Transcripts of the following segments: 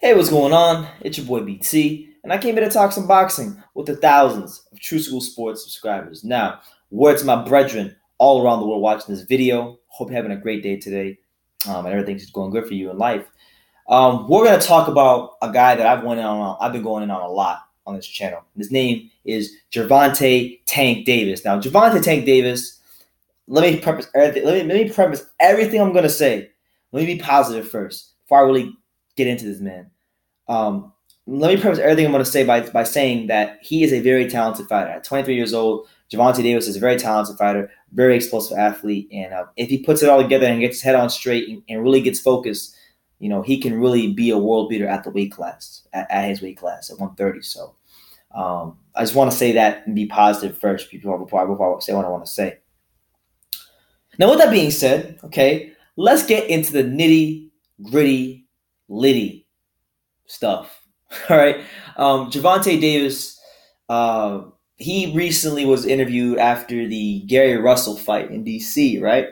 Hey, what's going on? It's your boy BT, and I came here to talk some boxing with the thousands of True School Sports subscribers. Now, word to my brethren all around the world watching this video. Hope you're having a great day today, and everything's going good for you in life. We're gonna talk about a guy that I've been going in on a lot on this channel. His name is Gervonta Tank Davis. Now, Gervonta Tank Davis. Let me preface everything. Let me preface everything I'm gonna say. Let me be positive first before I really get into this man. Let me preface everything I'm going to say by saying that he is a very talented fighter. At 23 years old, Gervonta Davis is a very talented fighter, very explosive athlete, and if he puts it all together and gets his head on straight and really gets focused, he can really be a world beater at the weight class, at his weight class at 130. So I just want to say that and be positive first before I say what I want to say. Now, with that being said, okay, let's get into the nitty gritty, litty stuff. All right. Gervonta Davis, he recently was interviewed after the Gary Russell fight in DC, right?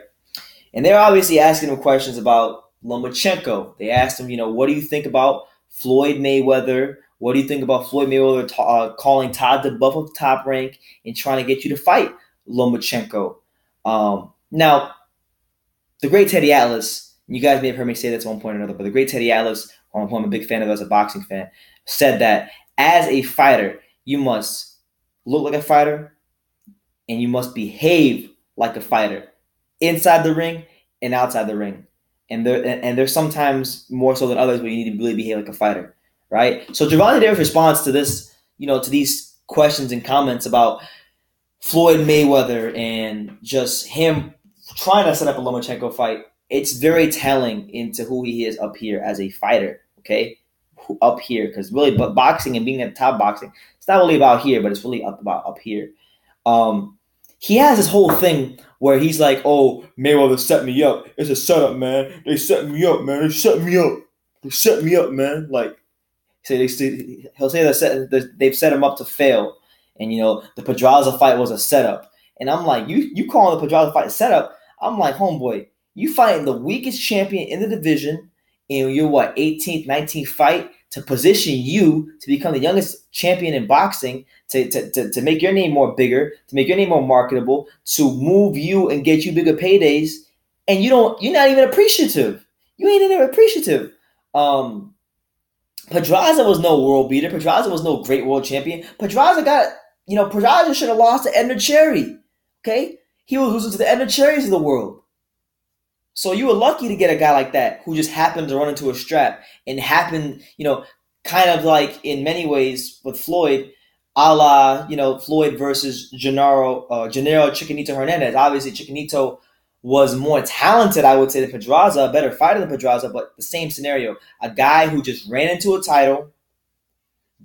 And they're obviously asking him questions about Lomachenko. They asked him, what do you think about Floyd Mayweather? What do you think about Floyd Mayweather calling Todd DeBuff up Top Rank and trying to get you to fight Lomachenko? Now, the great Teddy Atlas, you guys may have heard me say that at one point or another, but the great Teddy Atlas, who I'm a big fan of as a boxing fan, said that as a fighter, you must look like a fighter and you must behave like a fighter inside the ring and outside the ring. And there's sometimes more so than others where you need to really behave like a fighter, right? So Gervonta Davis responds to this, to these questions and comments about Floyd Mayweather and just him trying to set up a Lomachenko fight. It's very telling into who he is up here as a fighter, okay? Up here, because really, but boxing and being at the top boxing, it's not really about here, but it's really about up here. He has this whole thing where he's like, "Oh, Mayweather set me up. It's a setup, man. They set me up, man. They set me up. They set me up, man." Like, he'll say that they've set him up to fail, and the Pedraza fight was a setup. And I'm like, you calling the Pedraza fight a setup? I'm like, homeboy, you fighting the weakest champion in the division in your 18th, 19th fight to position you to become the youngest champion in boxing, to make your name more bigger, to make your name more marketable, to move you and get you bigger paydays, and you're not even appreciative. You ain't even appreciative. Pedraza was no world beater. Pedraza was no great world champion. Pedraza should have lost to Edmund Cherry. Okay? He was losing to the Edmund Cherries of the world. So you were lucky to get a guy like that who just happened to run into a strap and happened, kind of like in many ways with Floyd, a la, Floyd versus Gennaro Chiquinito Hernandez. Obviously, Chiquinito was more talented, I would say, than Pedraza, a better fighter than Pedraza, but the same scenario. A guy who just ran into a title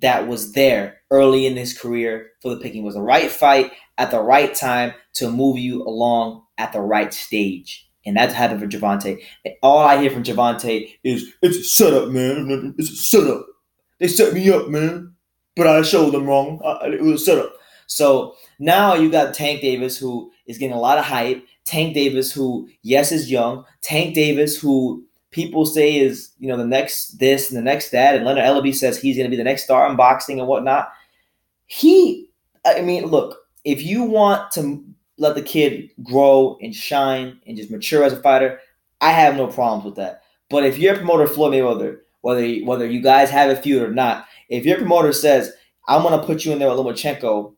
that was there early in his career for the picking. Was the right fight at the right time to move you along at the right stage. And that's happened for Gervonta. All I hear from Gervonta is, "It's a setup, man. It's a setup. They set me up, man. But I showed them wrong. It was a setup." So now you got Tank Davis, who is getting a lot of hype. Tank Davis, who, yes, is young. Tank Davis, who people say is, the next this and the next that. And Leonard Ellaby says he's going to be the next star in boxing and whatnot. Look, if you want to let the kid grow and shine and just mature as a fighter, I have no problems with that. But if your promoter, Floyd Mayweather, whether you guys have a feud or not, if your promoter says, "I'm going to put you in there with Lomachenko,"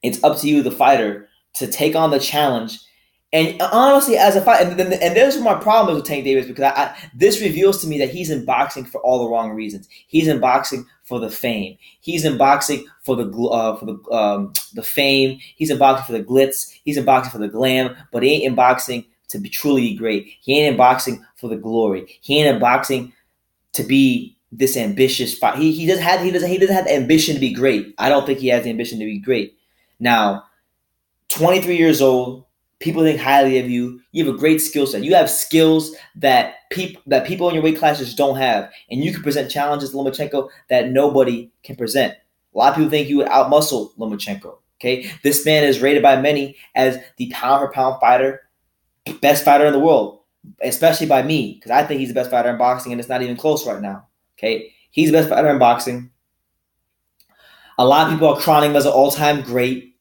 it's up to you, the fighter, to take on the challenge. And honestly, as a fighter, and there's my problem with Tank Davis, because this reveals to me that he's in boxing for all the wrong reasons. He's in boxing for the fame. He's in boxing for the fame. He's in boxing for the glitz. He's in boxing for the glam. But he ain't in boxing to be truly great. He ain't in boxing for the glory. He ain't in boxing to be this ambitious fight. He doesn't have the ambition to be great. I don't think he has the ambition to be great. Now, 23 years old. People think highly of you. You have a great skill set. You have skills that people in your weight classes don't have. And you can present challenges to Lomachenko that nobody can present. A lot of people think you would outmuscle Lomachenko. Okay? This man is rated by many as the pound-for-pound fighter, best fighter in the world, especially by me, because I think he's the best fighter in boxing, and it's not even close right now. Okay, he's the best fighter in boxing. A lot of people are crowning him as an all-time great.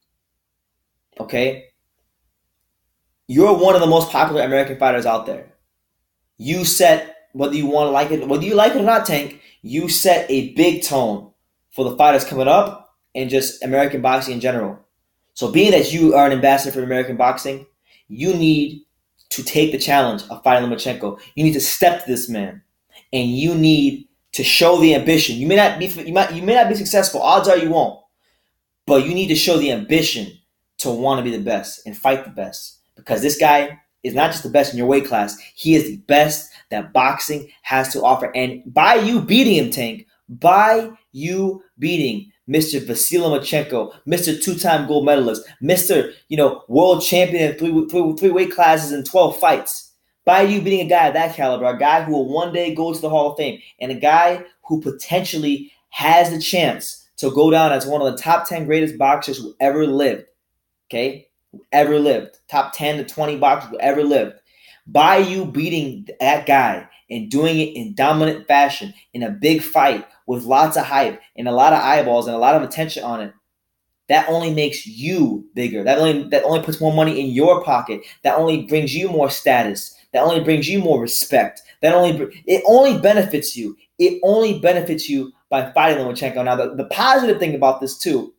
Okay, you're one of the most popular American fighters out there. You set, whether you want to like it, whether you like it or not, Tank, you set a big tone for the fighters coming up and just American boxing in general. So being that you are an ambassador for American boxing, you need to take the challenge of fighting Lomachenko. You need to step to this man, and you need to show the ambition. You may not be successful. Odds are you won't, but you need to show the ambition to want to be the best and fight the best, because this guy is not just the best in your weight class. He is the best that boxing has to offer. And by you beating him, Tank, by you beating Mr. Vasily Lomachenko, Mr. two-time gold medalist, Mr. world champion in three weight classes in 12 fights, by you beating a guy of that caliber, a guy who will one day go to the Hall of Fame, and a guy who potentially has the chance to go down as one of the top 10 greatest boxers who ever lived, okay? Who ever lived. Top 10 to 20 boxers who ever lived. By you beating that guy and doing it in dominant fashion, in a big fight with lots of hype and a lot of eyeballs and a lot of attention on it, that only makes you bigger. That only puts more money in your pocket. That only brings you more status. That only brings you more respect. It only benefits you. It only benefits you by fighting Lomachenko. Now, the positive thing about this too,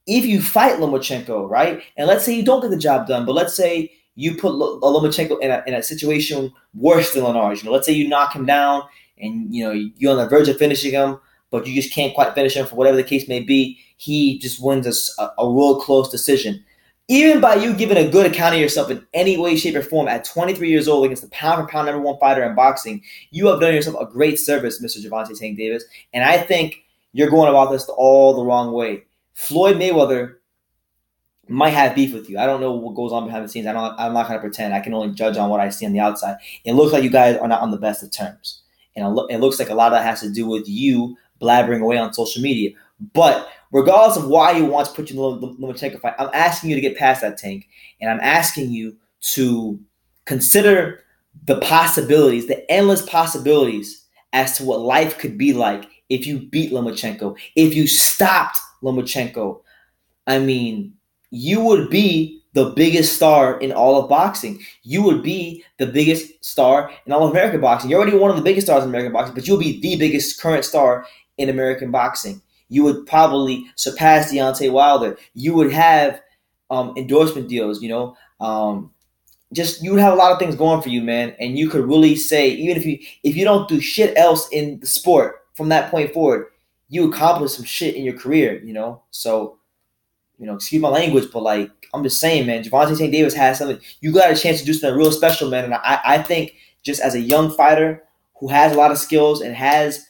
if you fight Lomachenko, right, and let's say you don't get the job done, but let's say you put Lomachenko in a situation worse than Lenars. Let's say you knock him down and you're on the verge of finishing him, but you just can't quite finish him for whatever the case may be. He just wins a real close decision. Even by you giving a good account of yourself in any way, shape, or form at 23 years old against the pound-for-pound #1 fighter in boxing, you have done yourself a great service, Mr. Gervonta Tank Davis. And I think you're going about this all the wrong way. Floyd Mayweather might have beef with you. I don't know what goes on behind the scenes. I'm not going to pretend. I can only judge on what I see on the outside. It looks like you guys are not on the best of terms. And it looks like a lot of that has to do with you blabbering away on social media. But regardless of why you want to put you in the Lomachenko fight, I'm asking you to get past that, Tank. And I'm asking you to consider the possibilities, the endless possibilities as to what life could be like if you beat Lomachenko, if you stopped Lomachenko. I mean, you would be the biggest star in all of boxing. You would be the biggest star in all of American boxing. You're already one of the biggest stars in American boxing, but you'll be the biggest current star in American boxing. You would probably surpass Deontay Wilder. You would have endorsement deals, you would have a lot of things going for you, man. And you could really say, even if you don't do shit else in the sport from that point forward, you accomplish some shit in your career, So, excuse my language, but I'm just saying, man, Gervonta Tank Davis has something. You got a chance to do something real special, man. And I think just as a young fighter who has a lot of skills and has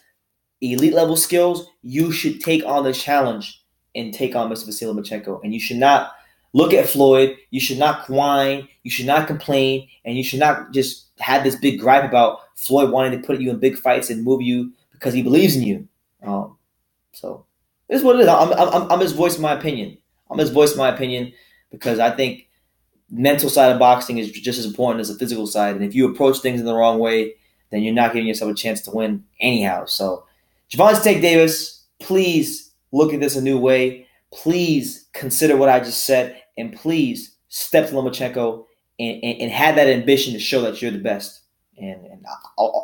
elite level skills, you should take on the challenge and take on Mr. Vasily Lomachenko. And you should not look at Floyd. You should not whine. You should not complain. And you should not just have this big gripe about Floyd wanting to put you in big fights and move you because he believes in you. So this is what it is. I'm just voicing my opinion. Because I think mental side of boxing is just as important as the physical side. And if you approach things in the wrong way, then you're not giving yourself a chance to win anyhow. So, Gervonta Tank Davis, please look at this a new way. Please consider what I just said. And please step to Lomachenko and have that ambition to show that you're the best. And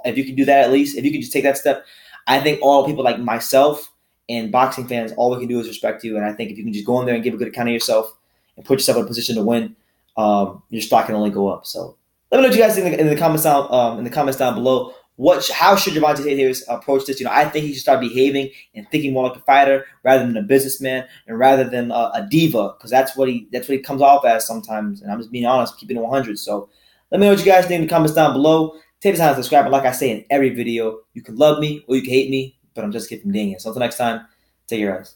if you can do that, at least, if you can just take that step, I think all people like myself and boxing fans, all we can do is respect you. And I think if you can just go in there and give a good account of yourself and put yourself in a position to win, your stock can only go up. So let me know what you guys think in the comments down below. How should Gervonta Tank Davis approach this? I think he should start behaving and thinking more like a fighter rather than a businessman and rather than a diva, because that's what he comes off as sometimes. And I'm just being honest, keeping it 100. So let me know what you guys think in the comments down below. Take the time to subscribe. And like I say in every video, you can love me or you can hate me, but I'm just kidding. So until next time, take care, guys.